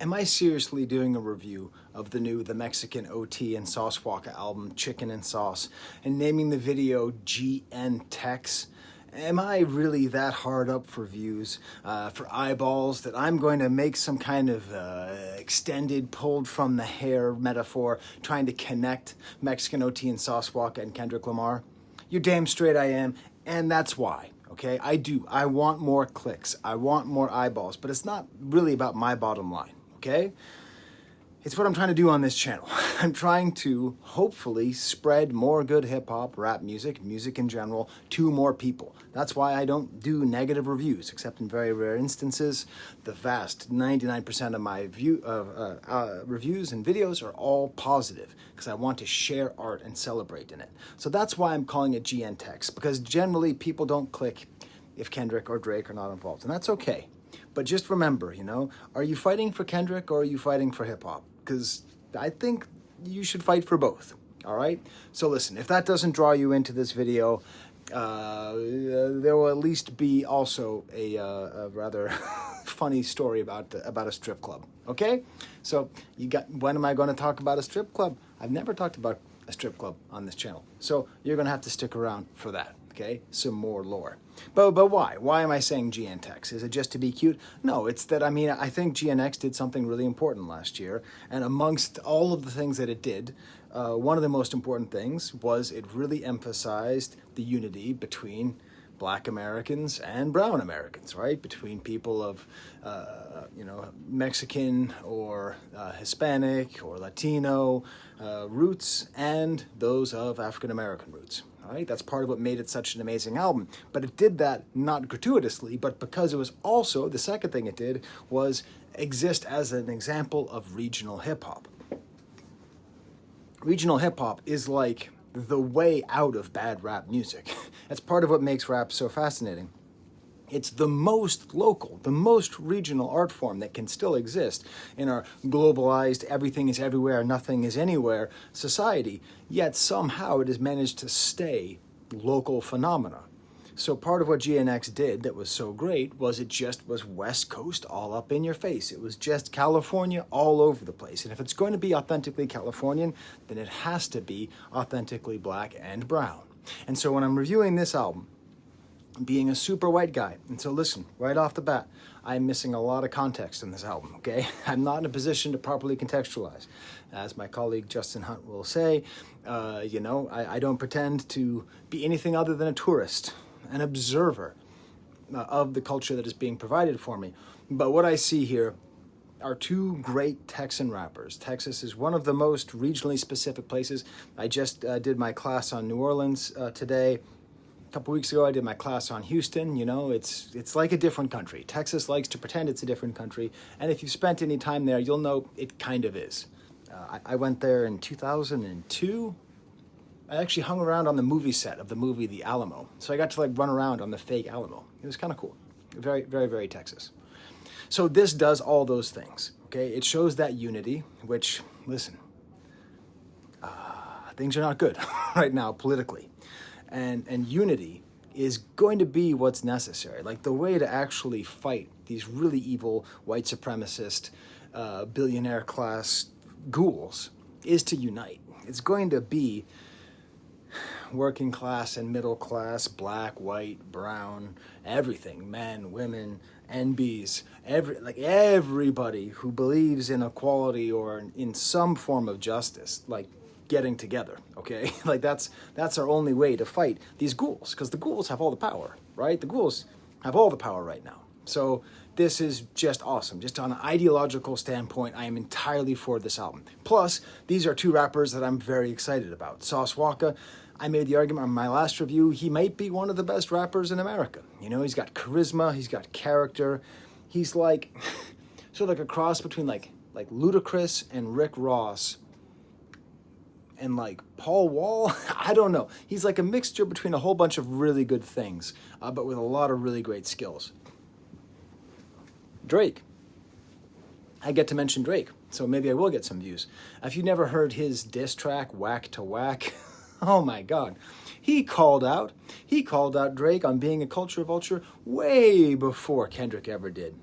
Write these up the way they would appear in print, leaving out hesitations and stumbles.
Am I seriously doing a review of the Mexican OT and Sauce Walka album, Chicken and Sauce, and naming the video GN Tex? Am I really that hard up for views, for eyeballs, that I'm going to make some kind of extended, pulled from the hair metaphor trying to connect Mexican OT and Sauce Walka and Kendrick Lamar? You're damn straight I am, and that's why. Okay, I do. I want more clicks. I want more eyeballs, but it's not really about my bottom line. Okay? It's what I'm trying to do on this channel. I'm trying to hopefully spread more good hip hop, rap music, music in general to more people. That's why I don't do negative reviews, except in very rare instances. The vast 99% of my reviews and videos are all positive because I want to share art and celebrate in it. So that's why I'm calling it GN Text, because generally people don't click if Kendrick or Drake are not involved, and that's okay. But just remember, are you fighting for Kendrick or are you fighting for hip-hop? Because I think you should fight for both, all right? So listen, if that doesn't draw you into this video, there will at least be also a rather funny story about a strip club, okay? So when am I going to talk about a strip club? I've never talked about a strip club on this channel, so you're going to have to stick around for that. Okay, some more lore. But why? Why am I saying GNX? Is it just to be cute? No, it's that, I think GNX did something really important last year, and amongst all of the things that it did, one of the most important things was it really emphasized the unity between Black Americans and brown Americans, right? Between people of, Mexican or Hispanic or Latino roots and those of African American roots. All right, that's part of what made it such an amazing album. But it did that not gratuitously, but because it was also, the second thing it did was exist as an example of regional hip hop. Regional hip hop is like the way out of bad rap music. That's part of what makes rap so fascinating. It's the most local, the most regional art form that can still exist in our globalized, everything is everywhere, nothing is anywhere society, yet somehow it has managed to stay local phenomena. So part of what GNX did that was so great was it just was West Coast all up in your face. It was just California all over the place. And if it's going to be authentically Californian, then it has to be authentically black and brown. And so when I'm reviewing this album, being a super white guy, and so listen, right off the bat, I'm missing a lot of context in this album, okay? I'm not in a position to properly contextualize. As my colleague Justin Hunt will say, I don't pretend to be anything other than a tourist, an observer of the culture that is being provided for me. But what I see here are two great Texan rappers. Texas is one of the most regionally specific places. I just did my class on New Orleans today. A couple weeks ago, I did my class on Houston. It's like a different country. Texas likes to pretend it's a different country, and if you've spent any time there, you'll know it kind of is. I went there in 2002. I actually hung around on the movie set of the movie The Alamo, so I got to run around on the fake Alamo. It was kind of cool. Very, very, very Texas. So this does all those things, okay? It shows that unity, which, listen, things are not good right now politically. And unity is going to be what's necessary. Like the way to actually fight these really evil white supremacist billionaire class ghouls is to unite. It's going to be working class and middle class, black, white, brown, everything, men, women, NBs, everybody who believes in equality or in some form of justice, getting together, okay? That's our only way to fight these ghouls, because the ghouls have all the power, right? The ghouls have all the power right now. So this is just awesome. Just on an ideological standpoint, I am entirely for this album. Plus, these are two rappers that I'm very excited about. Sauce Walka, I made the argument on my last review, he might be one of the best rappers in America. He's got charisma, he's got character. He's sort of like a cross between like Ludacris and Rick Ross and Paul Wall. I don't know. He's like a mixture between a whole bunch of really good things, but with a lot of really great skills. Drake. I get to mention Drake, so maybe I will get some views. If you've never heard his diss track, Whack to Whack, oh my God. He called out Drake on being a culture vulture way before Kendrick ever did.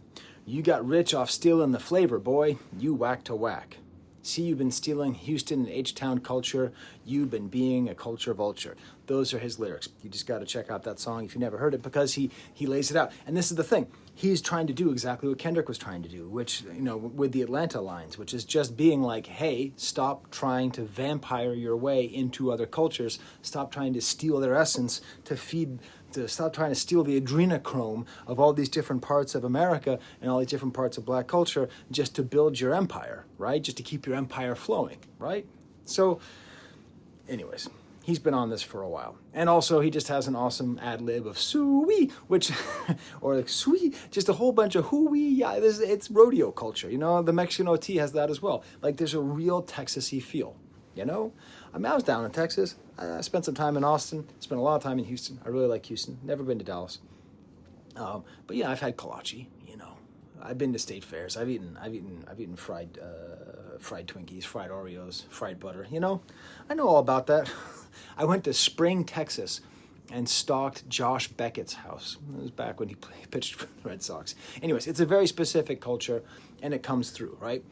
You got rich off stealing the flavor, boy. You whack to whack. See, you've been stealing Houston and H-Town culture. You've been being a culture vulture. Those are his lyrics. You just got to check out that song if you never heard it, because he lays it out. And this is the thing. He's trying to do exactly what Kendrick was trying to do, which, with the Atlanta lines, which is just being like, hey, stop trying to vampire your way into other cultures. Stop trying to steal their essence to stop trying to steal the adrenochrome of all these different parts of America and all these different parts of black culture just to build your empire, right? Just to keep your empire flowing, right? So, anyways, he's been on this for a while. And also, he just has an awesome ad-lib of soo-wee, which, or like sweet, just a whole bunch of hoo-wee, yeah, it's rodeo culture, the Mexican OT has that as well. Like, there's a real Texas-y feel, I was down in Texas. I spent some time in Austin. Spent a lot of time in Houston. I really like Houston. Never been to Dallas. But yeah, I've had kolache. I've been to state fairs. I've eaten fried Twinkies, fried Oreos, fried butter. I know all about that. I went to Spring, Texas, and stalked Josh Beckett's house. It was back when he pitched for the Red Sox. Anyways, it's a very specific culture, and it comes through, right?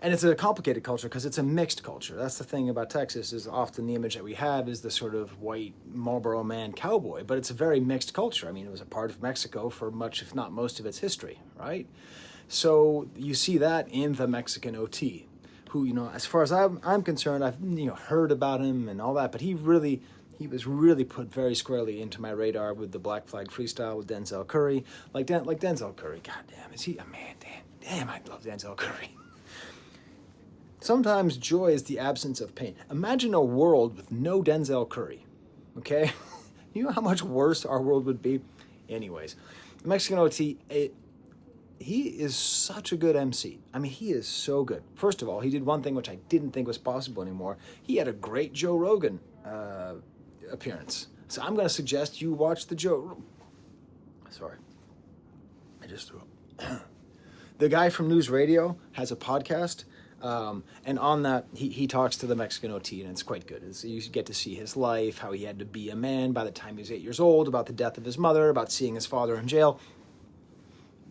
And it's a complicated culture because it's a mixed culture. That's the thing about Texas, is often the image that we have is the sort of white Marlboro Man cowboy, but it's a very mixed culture. I mean, it was a part of Mexico for much, if not most, of its history, right? So you see that in the Mexican OT, who, as far as I'm concerned, I've heard about him and all that, but he was really put very squarely into my radar with the Black Flag freestyle with Denzel Curry. Like Denzel Curry, goddamn, is he a man? Damn, I love Denzel Curry. Sometimes joy is the absence of pain. Imagine a world with no Denzel Curry, okay? You know how much worse our world would be? Anyways, the Mexican OT, he is such a good MC. I mean, he is so good. First of all, he did one thing which I didn't think was possible anymore. He had a great Joe Rogan appearance. So I'm going to suggest you watch the Joe... Sorry. I just threw up. The guy from News Radio has a podcast... and on that, he talks to the Mexican OT, and it's quite good. You get to see his life, how he had to be a man by the time he was 8 years old, about the death of his mother, about seeing his father in jail.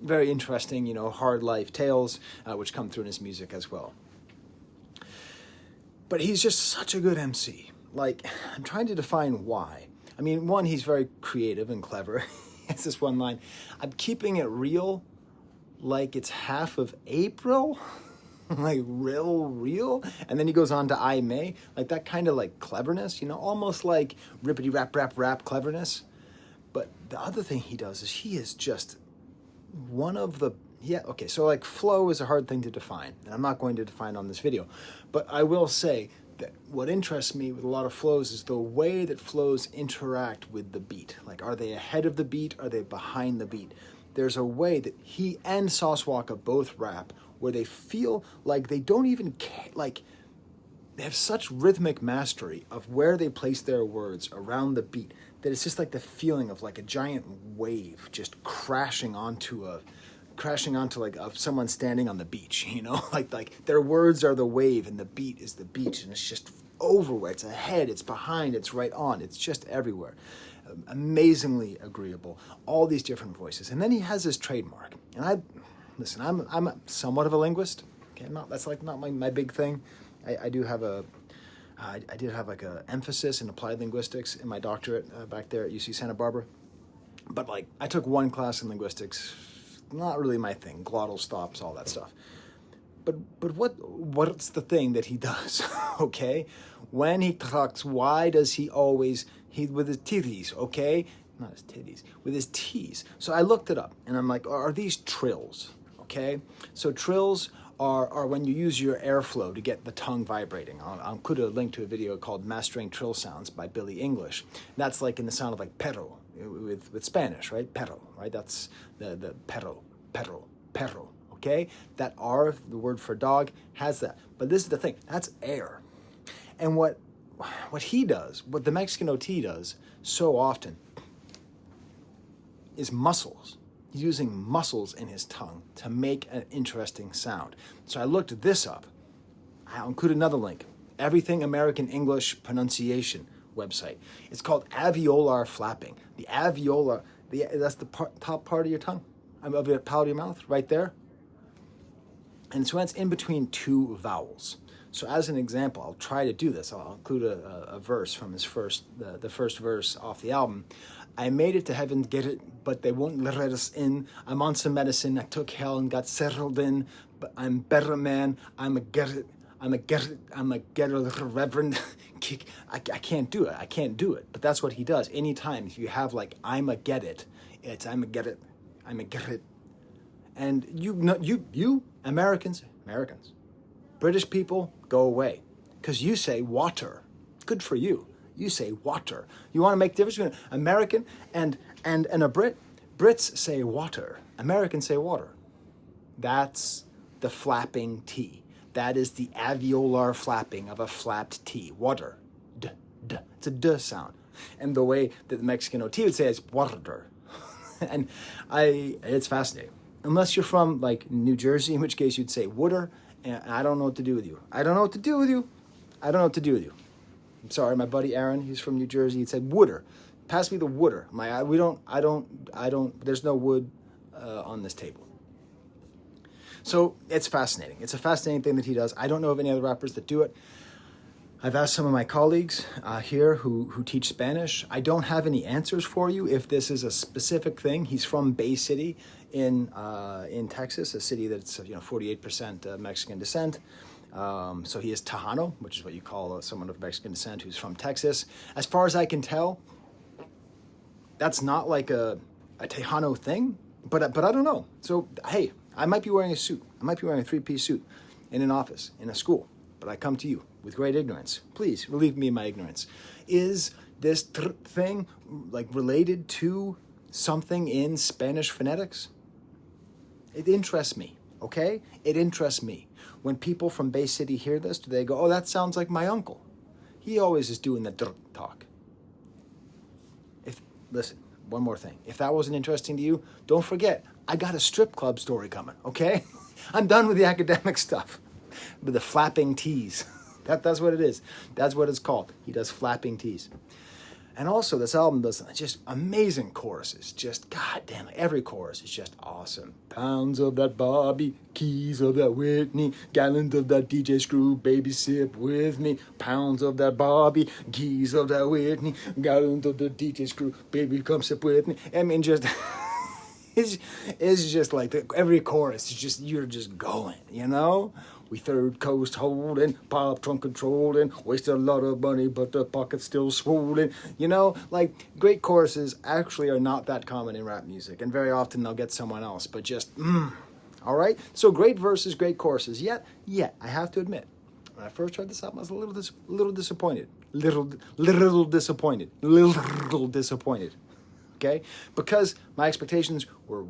Very interesting, hard life tales, which come through in his music as well. But he's just such a good MC. Like, I'm trying to define why. I mean, one, he's very creative and clever. He has this one line, I'm keeping it real like it's half of April. Like real, and then he goes on to I May, like that kind of like cleverness, almost like rippity rap cleverness. But the other thing he does is he is just one of the, so like flow is a hard thing to define, and I'm not going to define on this video, but I will say that what interests me with a lot of flows is the way that flows interact with the beat. Like, are they ahead of the beat? Are they behind the beat? There's a way that he and Sauce Walka both rap where they feel like they don't even care, like they have such rhythmic mastery of where they place their words around the beat that it's just like the feeling of like a giant wave just crashing onto like someone standing on the beach, like their words are the wave and the beat is the beach, and it's just everywhere. It's ahead, it's behind, it's right on, it's just everywhere. Amazingly agreeable, all these different voices. And then he has his trademark, and listen, I'm somewhat of a linguist. Okay, that's not my big thing. I did have like a emphasis in applied linguistics in my doctorate back there at UC Santa Barbara. But like, I took one class in linguistics, not really my thing. Glottal stops, all that stuff. But what's the thing that he does? Okay, when he talks, why does he always with his titties? Okay, not his titties, with his T's. So I looked it up, and I'm like, are these trills? Okay, so trills are when you use your airflow to get the tongue vibrating. I'll include a link to a video called Mastering Trill Sounds by Billy English. That's like in the sound of like perro with Spanish, right? Perro, right? That's the perro, okay? That R, the word for dog, has that. But this is the thing, that's air. And what he does, what the Mexican OT does so often is muscles. He's using muscles in his tongue to make an interesting sound. So I looked this up. I'll include another link. Everything American English Pronunciation website. It's called alveolar flapping. The alveolar, that's the top part of your tongue. of the palate of your mouth, right there. And so it's in between two vowels. So as an example, I'll try to do this. I'll include a verse from his the first verse off the album. I made it to heaven, get it, but they won't let us in. I'm on some medicine. I took hell and got settled in, but I'm better man. I'm a get it, reverend. I can't do it. I can't do it. But that's what he does. Anytime if you have like I'm a get it, it's I'm a get it. And you Americans, British people, go away. Because you say water. Good for you. You say water. You want to make the difference between an American and a Brit? Brits say water. Americans say water. That's the flapping T. That is the alveolar flapping of a flapped T. Water. D. It's a D sound. And the way that the Mexican OT would say it's water. And it's fascinating. Unless you're from like New Jersey, in which case you'd say wooder, and I don't know what to do with you. I'm sorry, my buddy Aaron, he's from New Jersey. He said wooder. Pass me the wooder. There's no wood on this table. So it's fascinating. It's a fascinating thing that he does. I don't know of any other rappers that do it. I've asked some of my colleagues here who teach Spanish. I don't have any answers for you if this is a specific thing. He's from Bay City in Texas, a city that's 48% Mexican descent. So he is Tejano, which is what you call someone of Mexican descent who's from Texas. As far as I can tell, that's not like a Tejano thing, but I don't know. So hey, I might be wearing a suit. I might be wearing a 3-piece suit in an office, in a school. But I come to you with great ignorance. Please relieve me of my ignorance. Is this thing like related to something in Spanish phonetics? It interests me, okay? It interests me. When people from Bay City hear this, do they go, oh, that sounds like my uncle? He always is doing the talk. Listen, one more thing. If that wasn't interesting to you, don't forget, I got a strip club story coming, okay? I'm done with the academic stuff. With the flapping T's. That's what it is. That's what it's called. He does flapping T's. And also this album does just amazing choruses. Just goddamn, every chorus is just awesome. Pounds of that Bobby, keys of that Whitney, gallons of that DJ Screw, baby sip with me. Pounds of that Bobby, keys of that Whitney, gallons of the DJ Screw, baby come sip with me. I mean, just it's just like every chorus is just, you're just going, We third coast holding, pop trunk controlling, wasted a lot of money, but the pocket's still swollen. Like great choruses actually are not that common in rap music, and very often they'll get someone else, but just, all right? So great verses, great choruses. Yet, I have to admit, when I first heard this album, I was a little disappointed. Little disappointed. Okay? Because my expectations were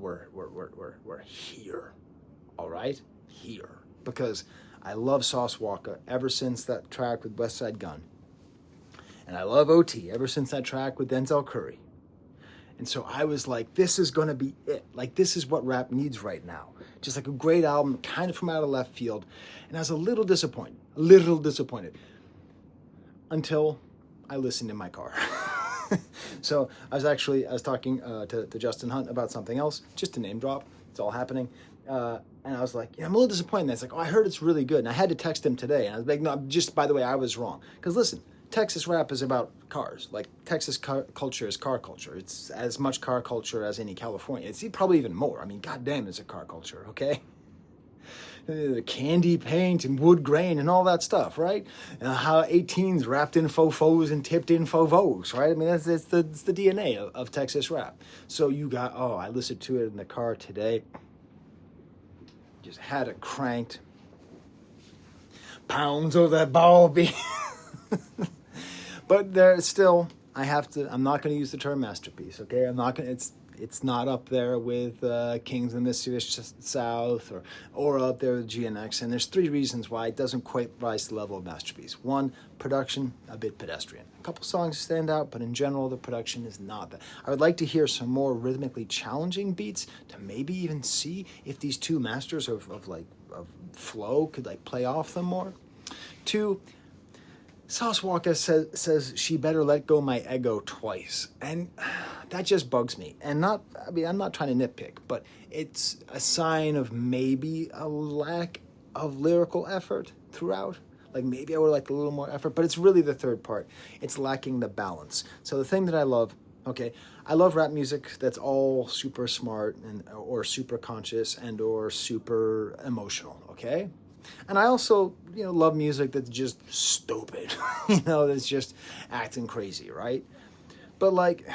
here. All right? Here. Because I love Sauce Walka ever since that track with West Side Gun. And I love OT ever since that track with Denzel Curry. And so I was like, this is going to be it. Like, this is what rap needs right now. Just like a great album, kind of from out of left field. And I was a little disappointed. Until I listened in my car. So I was talking to Justin Hunt about something else, just to name drop. It's all happening. And I was like, I'm a little disappointed. It's like, I heard it's really good. And I had to text him today. And I was like, no, just by the way, I was wrong. Because listen, Texas rap is about cars. Like, Texas culture is car culture. It's as much car culture as any California. It's probably even more. I mean, goddamn, it's a car culture, okay? The candy paint and wood grain and all that stuff, right? How 18s wrapped in faux and tipped in faux, right? I mean, it's the DNA of Texas rap. So you got, I listened to it in the car today. Just had it cranked. Pounds of that Bobby. But there's still, I'm not going to use the term masterpiece, okay? I'm not going to, it's not up there with Kings of the Mississippi South or up there with GNX. And there's 3 reasons why it doesn't quite rise to the level of masterpiece. 1, production, a bit pedestrian. A couple songs stand out, but in general, the production is not that. I would like to hear some more rhythmically challenging beats to maybe even see if these 2 masters of flow could like play off them more. 2, Sauce Walka says she better let go my ego twice. And that just bugs me. And I'm not trying to nitpick, but it's a sign of maybe a lack of lyrical effort throughout. Like maybe I would have liked a little more effort, but it's really the third part. It's lacking the balance. So the thing that I love, okay, I love rap music that's all super smart or super conscious and or super emotional, okay? And I also, love music that's just stupid, that's just acting crazy, right? But like,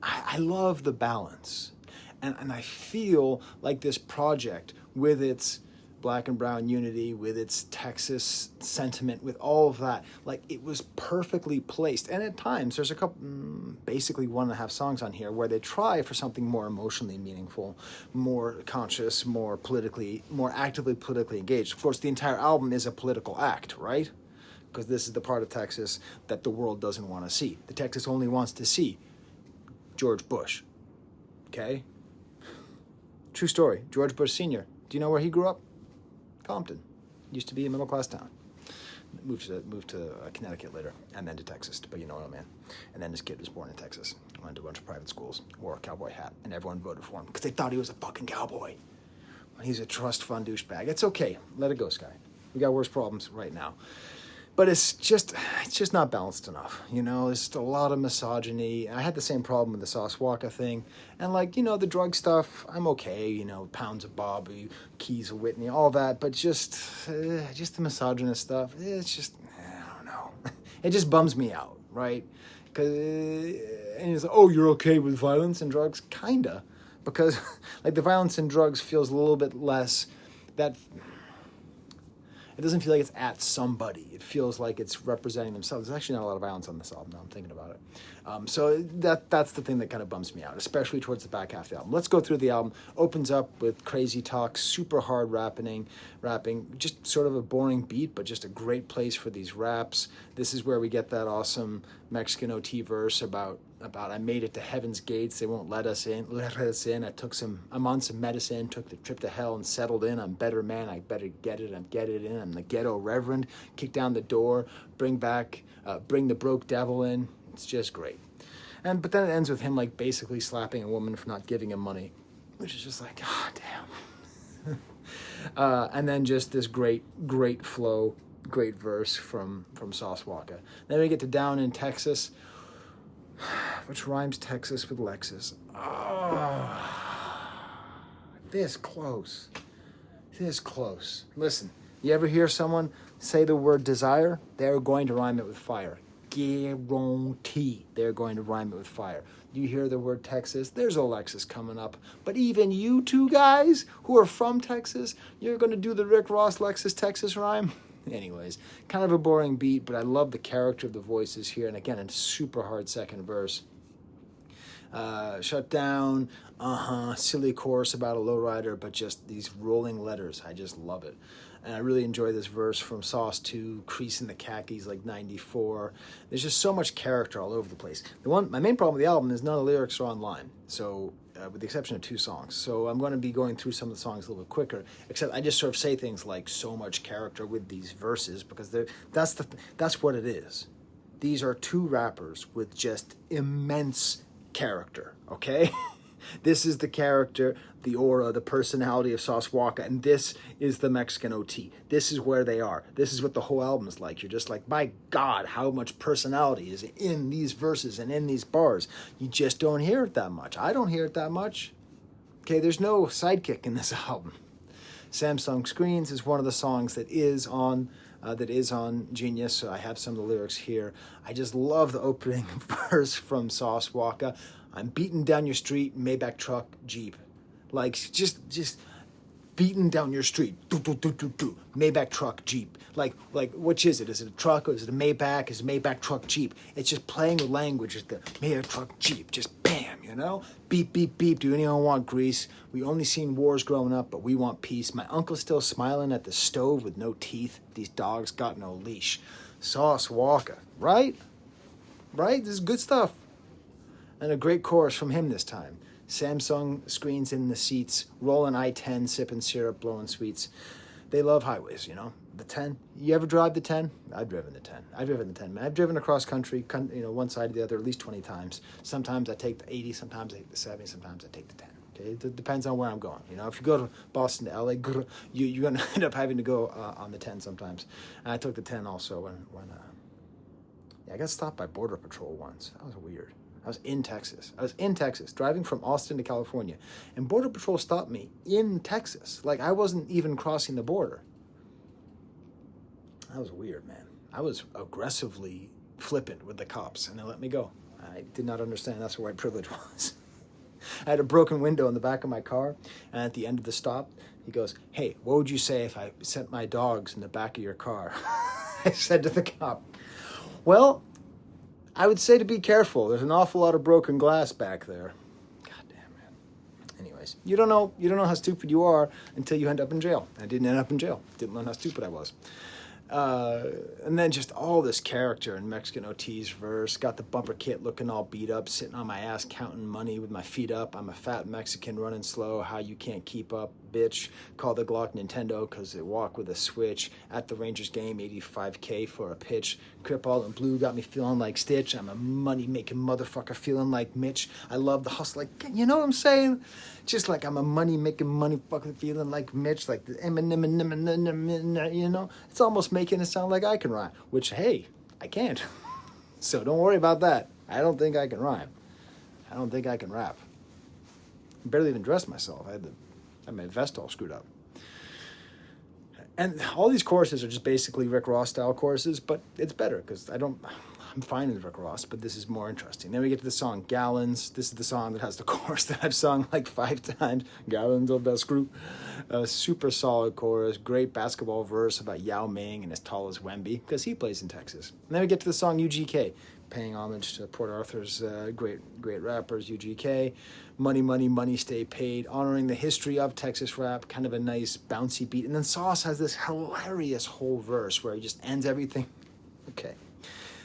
I love the balance. And I feel like this project with its Black and brown unity, with its Texas sentiment, with all of that, like it was perfectly placed. And at times there's a couple, basically 1.5 songs on here where they try for something more emotionally meaningful, more conscious, more actively politically engaged. Of course, the entire album is a political act, right? Because this is the part of Texas that the world doesn't want to see. The Texas only wants to see George Bush, okay? True story, George Bush Sr. Do you know where he grew up? Compton. Used to be a middle-class town. Moved to Connecticut later, and then to Texas, but you know what I mean. And then his kid was born in Texas. Went to a bunch of private schools, wore a cowboy hat, and everyone voted for him because they thought he was a fucking cowboy. He's a trust fund douchebag. It's okay. Let it go, Skye. We got worse problems right now. But it's just not balanced enough. There's just a lot of misogyny. I had the same problem with the Sauce Walka thing. And the drug stuff, I'm okay. Pounds of Bobby, keys of Whitney, all that. But just the misogynist stuff, it's just, I don't know. It just bums me out, right? And it's like, oh, you're okay with violence and drugs? Kinda. Because like the violence and drugs feels a little bit less that... It doesn't feel like it's at somebody. It feels like it's representing themselves. There's actually not a lot of violence on this album now I'm thinking about it. So that's the thing that kind of bums me out, especially towards the back half of the album. Let's go through the album. Opens up with crazy talk, super hard rapping, just sort of a boring beat, but just a great place for these raps. This is where we get that awesome Mexican OT verse about I made it to heaven's gates. They won't let us in. I'm on some medicine, took the trip to hell and settled in. I'm better man. I better get it. In. I'm the ghetto reverend. Kick down the door. Bring the broke devil in. It's just great. But then it ends with him like basically slapping a woman for not giving him money, which is just like, God damn. And then just this great flow, great verse from Sauce Walka. Then we get to Down in Texas, which rhymes Texas with Lexus. This close. Listen, you ever hear someone say the word desire? They're going to rhyme it with fire. Guarantee they're going to rhyme it with fire. You hear the word Texas, there's a Lexus coming up. But even you two guys who are from Texas, you're going to do the Rick Ross Lexus Texas rhyme? Anyways, kind of a boring beat, but I love the character of the voices here. And again, a super hard second verse. Shut down, silly chorus about a lowrider, but just these rolling letters. I just love it. And I really enjoy this verse from Sauce 2, Crease in the Khakis, like 94. There's just so much character all over the place. My main problem with the album is none of the lyrics are online. So, with the exception of 2 songs. So I'm going to be going through some of the songs a little bit quicker, except I just sort of say things like so much character with these verses because that's what it is. These are 2 rappers with just immense character, okay? This is the character, the aura, the personality of Sauce Walka, and this is the Mexican OT. This is where they are. This is what the whole album is like. You're just like, my God, how much personality is in these verses and in these bars. You just don't hear it that much. I don't hear it that much. Okay, there's no sidekick in this album. Samsung Screens is one of the songs that is on Genius, so I have some of the lyrics here. I just love the opening verse from Sauce Walka. I'm beating down your street, Maybach truck, Jeep. Like, just beating down your street. Maybach truck, Jeep. Like, which is it? Is it a truck or is it a Maybach? Is it a Maybach truck, Jeep? It's just playing with language. It's the Maybach truck, Jeep. Just bam, Beep, beep, beep. Do anyone want grease? We only seen wars growing up, but we want peace. My uncle's still smiling at the stove with no teeth. These dogs got no leash. Sauce Walka, right? Right? This is good stuff. And a great chorus from him this time. Samsung Screens in the seats, rolling I-10, sipping syrup, blowing sweets. They love highways, you know. The 10. You ever drive the 10? I've driven the 10. I've driven the 10. I've driven across country, you know, one side to the other at least 20 times. Sometimes I take the 80, sometimes I take the 70, sometimes I take the 10. Okay, it depends on where I'm going. You know, if you go to Boston to LA, you're going to end up having to go on the 10 sometimes. And I took the 10 also when I got stopped by Border Patrol once. That was weird. I was in Texas, driving from Austin to California. And Border Patrol stopped me in Texas. Like, I wasn't even crossing the border. That was weird, man. I was aggressively flippant with the cops, and they let me go. I did not understand that's where white privilege was. I had a broken window in the back of my car, and at the end of the stop, he goes, "Hey, what would you say if I sent my dogs in the back of your car?" I said to the cop, "Well, I would say to be careful. There's an awful lot of broken glass back there." God damn, man. Anyways, you don't know how stupid you are until you end up in jail. I didn't end up in jail. Didn't learn how stupid I was. And then just all this character in Mexican OT's verse. Got the bumper kit looking all beat up, sitting on my ass counting money with my feet up. I'm a fat Mexican running slow. How you can't keep up, bitch. Call the Glock Nintendo because it walk with a switch. At the Rangers game, 85K for a pitch. Crip all in blue got me feeling like Stitch. I'm a money-making motherfucker feeling like Mitch. I love the hustle. Like, you know what I'm saying? Just like I'm a money-making motherfucker feeling like Mitch. Like the Eminem, you know? It's almost making it sound like I can rhyme. Which, hey, I can't. So don't worry about that. I don't think I can rhyme. I don't think I can rap. I barely even dressed myself. I had my vest all screwed up. And all these choruses are just basically Rick Ross style choruses, but it's better because I'm fine with Rick Ross, but this is more interesting. Then we get to the song Gallons. This is the song that has the chorus that I've sung like 5 times. Gallons of the screw. Super solid chorus. Great basketball verse about Yao Ming and as tall as Wemby because he plays in Texas. And then we get to the song UGK, paying homage to Port Arthur's great rappers, UGK. Money, money, money, stay paid. Honoring the history of Texas rap. Kind of a nice bouncy beat. And then Sauce has this hilarious whole verse where he just ends everything. Okay.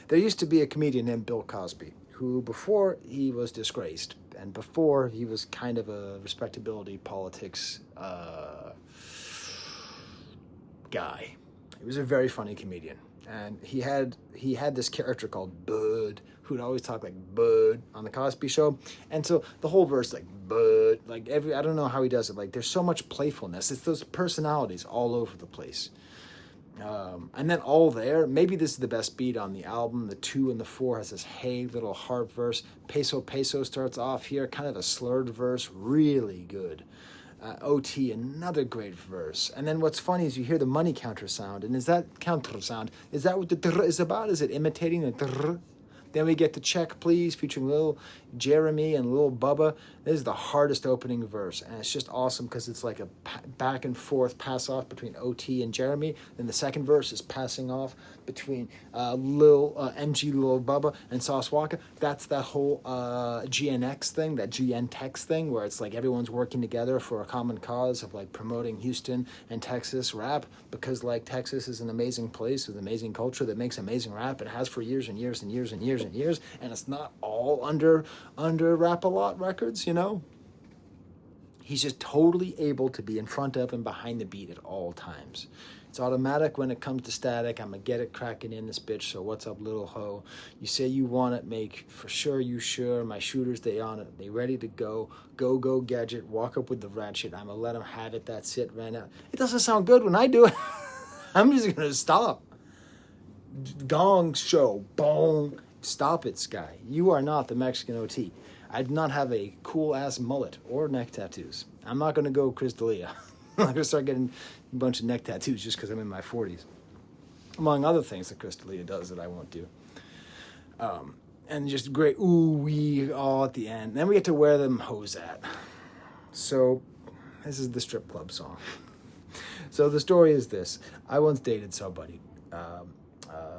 There used to be a comedian named Bill Cosby who, before he was disgraced and before he was kind of a respectability politics guy, he was a very funny comedian. And he had this character called Bud, who'd always talk like Bud on the Cosby Show. And so the whole verse, like Bud, like I don't know how he does it. Like there's so much playfulness. It's those personalities all over the place. And then all there, maybe this is the best beat on the album. The 2 and the 4 has this hey little harp verse. Peso Peso starts off here, kind of a slurred verse, really good. OT, another great verse. And then what's funny is you hear the money counter sound. And is that counter sound? Is that what the drr is about? Is it imitating the drr? Then we get to Check Please featuring Lil Jeremy and Lil Bubba. This is the hardest opening verse, and it's just awesome because it's like a back and forth pass off between OT and Jeremy. Then the second verse is passing off between MG Lil Bubba and Sauce Walka. That's that whole GNX thing, that GN Tex thing, where it's like everyone's working together for a common cause of like promoting Houston and Texas rap because like Texas is an amazing place with amazing culture that makes amazing rap. It has for years and years and years and years and years, and it's not all under Rap-A-Lot Records, you know? He's just totally able to be in front of and behind the beat at all times. It's automatic when it comes to static. I'm gonna get it cracking in this bitch, so what's up, little hoe? You say you want it, make for sure you sure. My shooters, they on it. They ready to go. Go, gadget. Walk up with the ratchet. I'm gonna let them have it. That's it, ran out. It doesn't sound good when I do it. I'm just gonna stop. Gong show. Boom. Stop it, Skye. You are not the Mexican OT. I do not have a cool-ass mullet or neck tattoos. I'm not going to go Chris D'Elia. I'm not going to start getting a bunch of neck tattoos just because I'm in my 40s. Among other things that Chris D'Elia does that I won't do. And just great ooh-wee all at the end. Then we get to Where Them Hoes At. So, this is the strip club song. So the story is this. I once dated somebody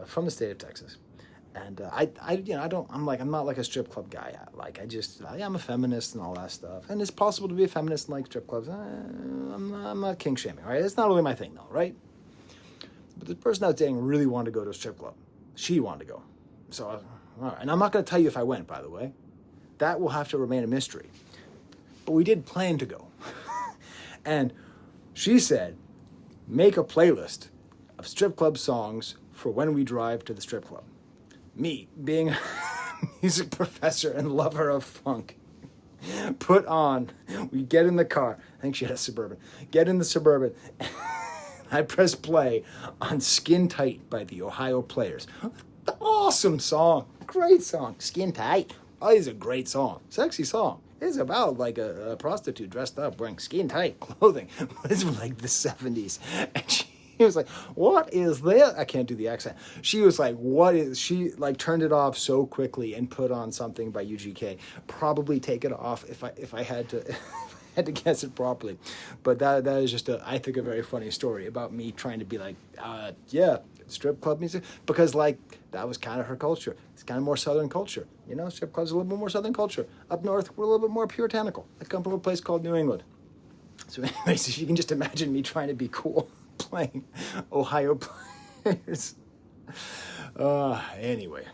from the state of Texas. And I'm not like a strip club guy. I'm a feminist and all that stuff. And it's possible to be a feminist and like strip clubs. I'm not king shaming, right? It's not really my thing though, right? But the person I was dating really wanted to go to a strip club. She wanted to go. So, all right. And I'm not going to tell you if I went, by the way. That will have to remain a mystery. But we did plan to go. And she said, Make a playlist of strip club songs for when we drive to the strip club. Me, being a music professor and lover of funk, put on, we get in the car, I think she had a Suburban, get in the Suburban, I press play on Skin Tight by the Ohio Players. Awesome song, great song, Skin Tight. Oh, it's a great song, sexy song. It's about like a prostitute dressed up wearing skin tight clothing. It's from like the 70s. And she was like, what is this? I can't do the accent. She was like, what is, she like turned it off so quickly and put on something by UGK. Probably take it off if I had to had to guess it properly. But that is just I think a very funny story about me trying to be like, yeah, strip club music, because like that was kind of her culture. It's kind of more Southern culture, you know. Strip clubs are a little bit more Southern culture. Up north, we're a little bit more puritanical. I come from a place called New England. So anyways, if you can just imagine me trying to be cool playing Ohio Players. Anyway,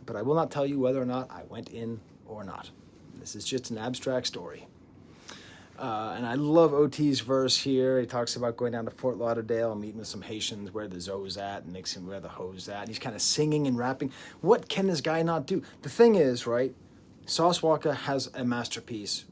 but I will not tell you whether or not I went in or not. This is just an abstract story. And I love OT's verse here. He talks about going down to Fort Lauderdale and meeting with some Haitians where the Zoe's at and Nixon where the hoe's at. He's kind of singing and rapping. What can this guy not do? The thing is, right, Sauce Walka has a masterpiece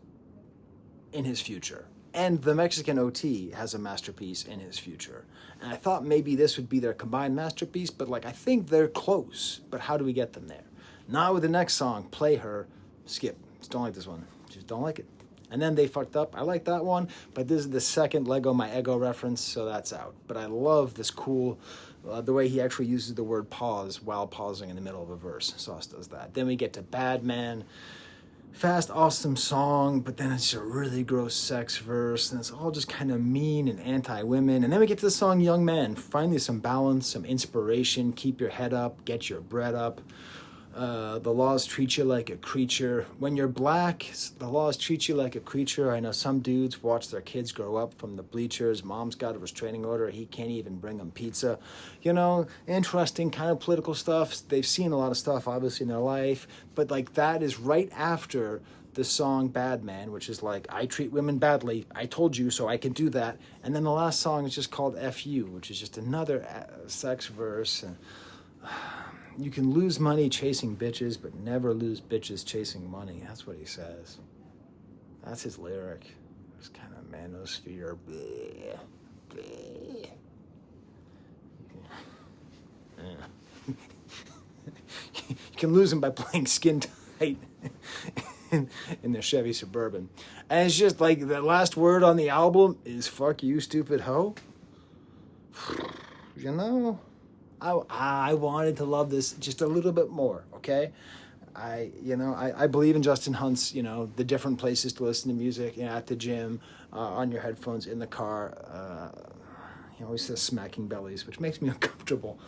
in his future. And the Mexican OT has a masterpiece in his future. And I thought maybe this would be their combined masterpiece, but like I think they're close. But how do we get them there? Not with the next song, Play Her, skip. Just don't like this one. Just don't like it. And then They Fucked Up. I like that one, but this is the second Lego My Ego reference, so that's out. But I love this cool, the way he actually uses the word pause while pausing in the middle of a verse. Sauce does that. Then we get to Bad Man. Fast, awesome song, but then it's a really gross sex verse, and it's all just kind of mean and anti-women. And then we get to the song Young Man. Finally some balance, some inspiration. Keep your head up, get your bread up. The laws treat you like a creature. When you're black, the laws treat you like a creature. I know some dudes watch their kids grow up from the bleachers. Mom's got a restraining order. He can't even bring them pizza. You know, interesting kind of political stuff. They've seen a lot of stuff, obviously, in their life. But, like, that is right after the song Bad Man, which is like, I treat women badly. I told you, so I can do that. And then the last song is just called F You, which is just another sex verse. And you can lose money chasing bitches, but never lose bitches chasing money. That's what he says. That's his lyric. It's kind of manosphere. Bleh. Bleh. Yeah. You can lose them by playing Skin Tight in their Chevy Suburban. And it's just like the last word on the album is fuck you, stupid hoe. You know? I wanted to love this just a little bit more, okay? I believe in Justin Hunt's, the different places to listen to music, at the gym, on your headphones, in the car. He always says smacking bellies, which makes me uncomfortable.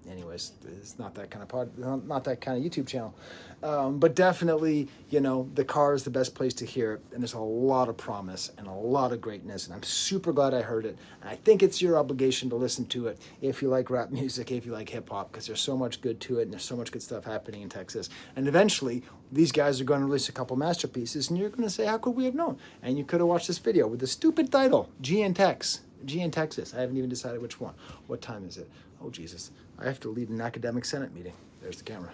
Anyways, it's not that kind of not that kind of YouTube channel. But definitely, the car is the best place to hear it. And there's a lot of promise and a lot of greatness. And I'm super glad I heard it. And I think it's your obligation to listen to it if you like rap music, if you like hip hop, because there's so much good to it. And there's so much good stuff happening in Texas. And eventually, these guys are going to release a couple masterpieces. And you're going to say, how could we have known? And you could have watched this video with the stupid title, G in Texas. I haven't even decided which one. What time is it? Oh, Jesus. I have to lead an academic senate meeting. There's the camera.